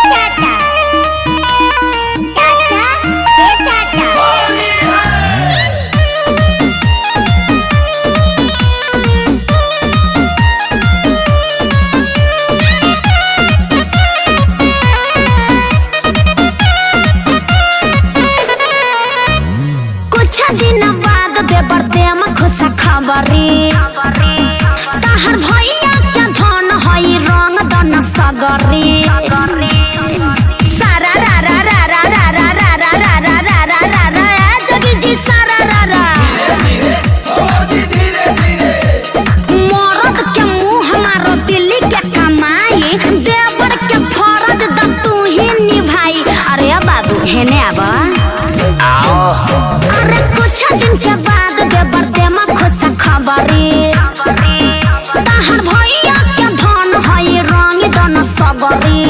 चाचा चाचा ए चाचा कुछ दिन बाद देवर देम खुशा खबरी तहर भैया के धन हई रंग दन सगरी सारा रा रा रा रा रा रा रा रा रा रा रा रा रा रा जोगी जी सारा रा रा मरद के मुंह मारो दिल्ली के कमाई देवर के फरज द तू ही निभाई। अरे बाबू हेने आबा अरे कुछ दिन के बाद देवर देम खुशा खबरी तहर भैया के धन हई रंग दन सगरी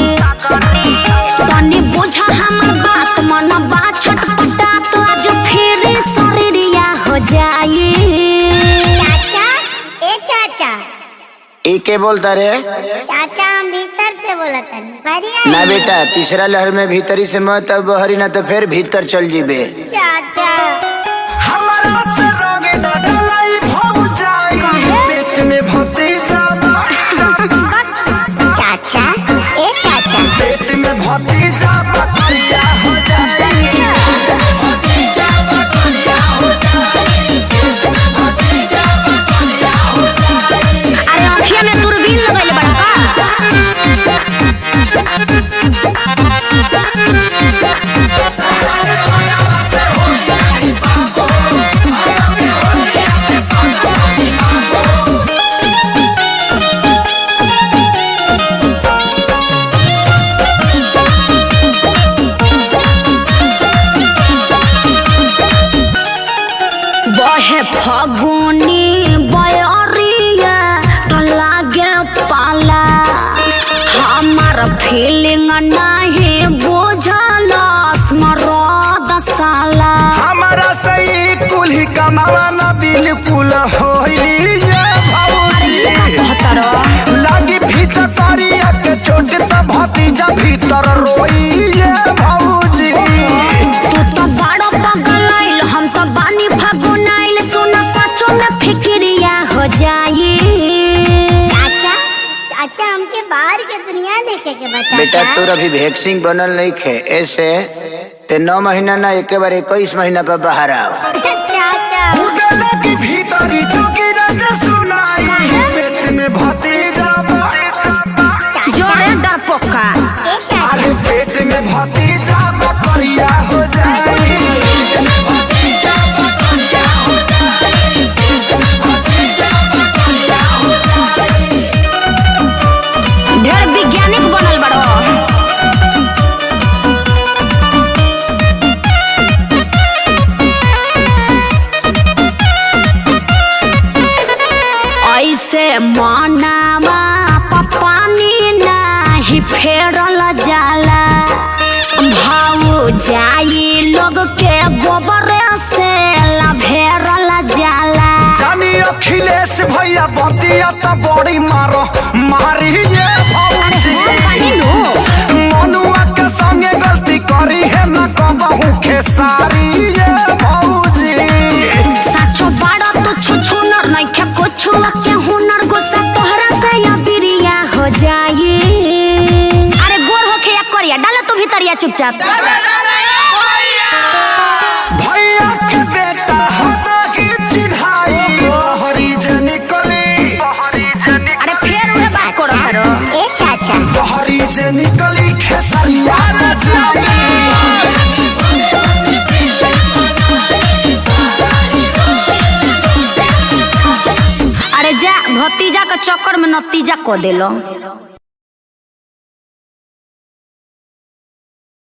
तनी बुझा हमर बात मन बा छटपटा तो आज फिर शरीरिया हो जाई। चाचा ए चाचा ई के बोलता रे? चाचा हम भीतर से बोलत हन बढ़िया ना बेटा, तीसरा लहर में भीतरी से मत अब बहरी ना तो फिर भीतर चल जीबे। चाचा चाचा ए चाचा अरे आँखिया में दूरबीन लगैले बड़ा बहे फगुनी बयरिया तो लागे पाला हमार फीलिंग नहीं बुझल स्मरद साला हमारा सही कुल्ही कमावा ना बिल्कुल होई ये भौजी लागी भीतर करिया के छोटे त भतीजा भीतर रोई ये भौजी तू तो बड़ा पगलाइल हम तो बानी फगुनाइल सुन सचो में फिक्रिया हो जाई। चाचा चाचा हमके बाहर के दुनिया देखे के बचा बेटा तोर अभी वैक्सीन बनल नहीं खे, ऐसे ते 9 महीना ना एक बार 21 महीना पर बाहर आओ। चाचा उगला की भीतरी चुकी रज सुनाई पेट में भतीजा जोड़े डरपोका ए चाचा अरे पेट में भतीजा बकरिया हो जाए ढेर वैज्ञानिक बनल बड़ो। ऐसे मनावा पानी नहीं फेरल जाला भाव जाई लोग के गोबर से लभेरल जाला। जानी अखिलेश भैया बतिया त बड़ी मारो मारी ये भौजी मनुआ के संगे गलती करी है ना कहूँ खेसारी ये भौजी साचो बड़ा तो छुछुनर नहीं खे कुछ के हुनर गुस्सा तोहरा से या बिरिया हो जाई। अरे गोर होके या करिया डाला तू भीतरिया चुपचाप। भैया के बेटा होता की चिढ़ाई हरी निकली अरे फिर उहे बात करो करो। ए चाचा हरी निकली खेसरिया अरे जा भतीजा का चक्कर में नतीजा को देलो।